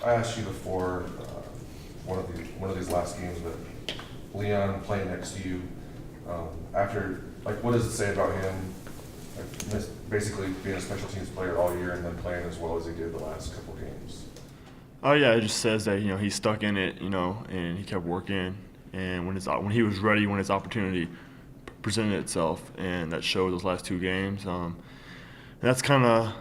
I asked you before one of these last games, but Leon playing next to you, after, like, what does it say about him? Like, basically being a special teams player all year and then playing as well as he did the last couple games. Oh yeah, it just says that he stuck in it, and he kept working. And when he was ready, when his opportunity presented itself, and that showed those last two games. And that's kind of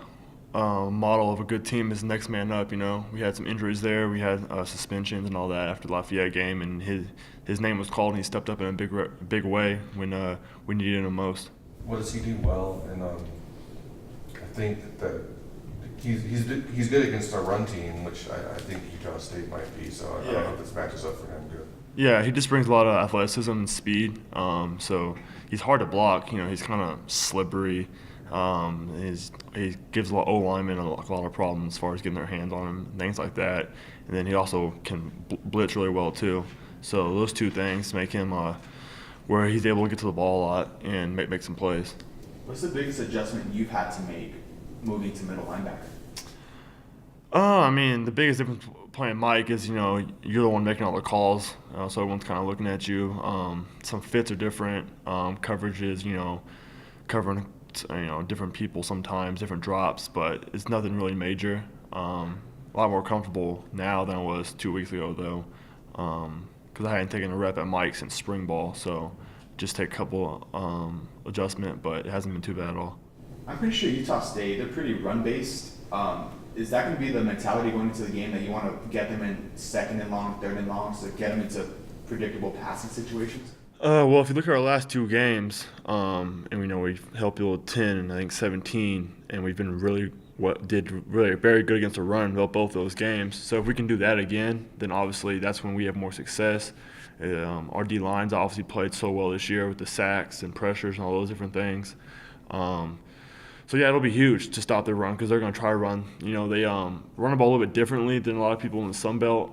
model of a good team is next man up. We had some injuries there, we had suspensions and all that after the Lafayette game, and his name was called, and he stepped up in a big way when we needed him most. What does he do well? And I think that he's good against our run team, which I think Utah State might be. So I don't know if this matches up for him good. Yeah, he just brings a lot of athleticism and speed. So he's hard to block. He's kind of slippery. He gives a lot of O-linemen a lot of problems as far as getting their hands on him, things like that. And then he also can blitz really well too. So those two things make him where he's able to get to the ball a lot and make some plays. What's the biggest adjustment you've had to make moving to middle linebacker? The biggest difference playing Mike is, you're the one making all the calls, so everyone's kind of looking at you. Some fits are different, coverages, covering, different people sometimes, different drops, but it's nothing really major. A lot more comfortable now than I was 2 weeks ago, though, because I hadn't taken a rep at Mike since spring ball, so just take a couple adjustment, but it hasn't been too bad at all. I'm pretty sure Utah State, they're pretty run-based. Is that going to be the mentality going into the game, that you want to get them in second and long, third and long, so get them into predictable passing situations? Well, if you look at our last two games, and we know we've helped people with 10 and I think 17, and we've been really very good against the run both those games. So if we can do that again, then obviously that's when we have more success. Our D-lines obviously played so well this year with the sacks and pressures and all those different things. So yeah, it'll be huge to stop their run, because they're going to try to run. They run the ball a little bit differently than a lot of people in the Sun Belt,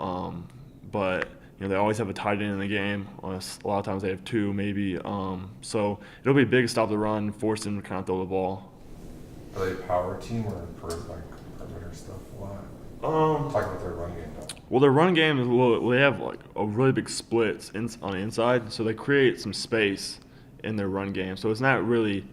but they always have a tight end in the game. A lot of times they have two, maybe. So it'll be big to stop the run, force them to kind of throw the ball. Are they a power team or perimeter stuff a lot? Talk about their run game though. Well, their run game is they have like a really big splits on the inside, so they create some space in their run game. So it's not really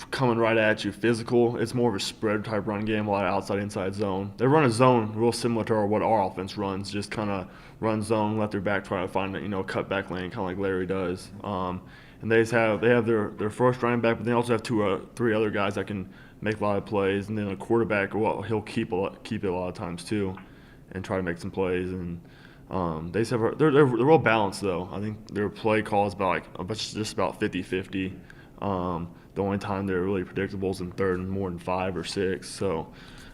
coming right at you physical. It's more of a spread type run game, a lot of outside inside zone. They run a zone real similar to what our offense runs, just kind of run zone, let their back try to find a cut back lane, kind of like Larry does. And they have their first running back, but they also have three other guys that can make a lot of plays, and then a quarterback, well, he'll keep it a lot of times too, and try to make some plays. And they're real balanced though. I think their play call is just about 50-50. The only time they're really predictable is in third and more than 5 or 6. So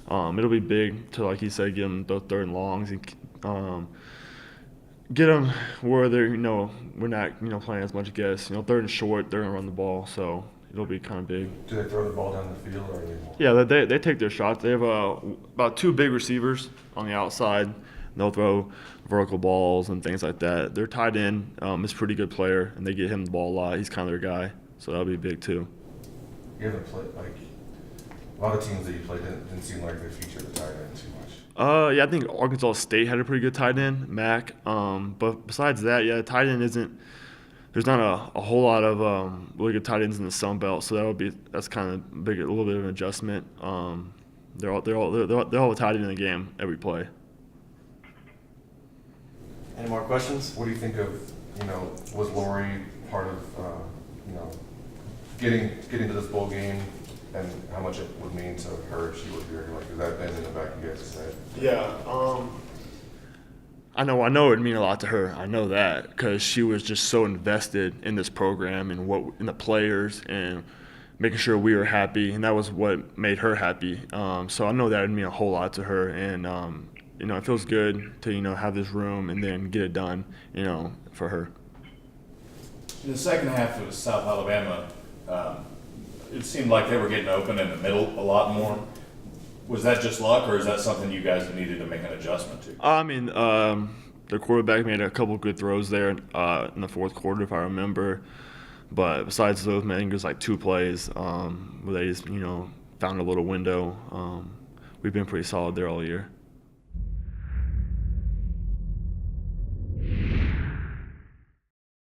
it'll be big to, like he said, get them those third and longs and get them where they're we're not playing as much guess. Third and short, they're gonna run the ball, so it'll be kind of big. Do they throw the ball down the field, or are they more? Yeah, they take their shots. They have about 2 big receivers on the outside. They'll throw vertical balls and things like that. Their tight end is a pretty good player, and they get him the ball a lot. He's kind of their guy, so that'll be big too. You haven't played, like, a lot of teams that you played didn't seem like they featured the tight end too much. Yeah, I think Arkansas State had a pretty good tight end, Mac. But besides that, yeah, tight end isn't. There's not a whole lot of really good tight ends in the Sun Belt, so that's kind of big, a little bit of an adjustment. They're all a tight end in the game every play. Any more questions? What do you think of, was Lori part of, getting to this bowl game, and how much it would mean to her if she was here? Like, is that been in the back of you guys' head? Yeah. I know it would mean a lot to her. I know that, because she was just so invested in this program and in the players and making sure we were happy, and that was what made her happy. So I know that would mean a whole lot to her, and it feels good to have this room and then get it done, for her. In the second half of South Alabama, it seemed like they were getting open in the middle a lot more. Was that just luck, or is that something you guys needed to make an adjustment to? The quarterback made a couple good throws there in the fourth quarter, if I remember. But besides those, I think it was like 2 plays where they just, found a little window. We've been pretty solid there all year.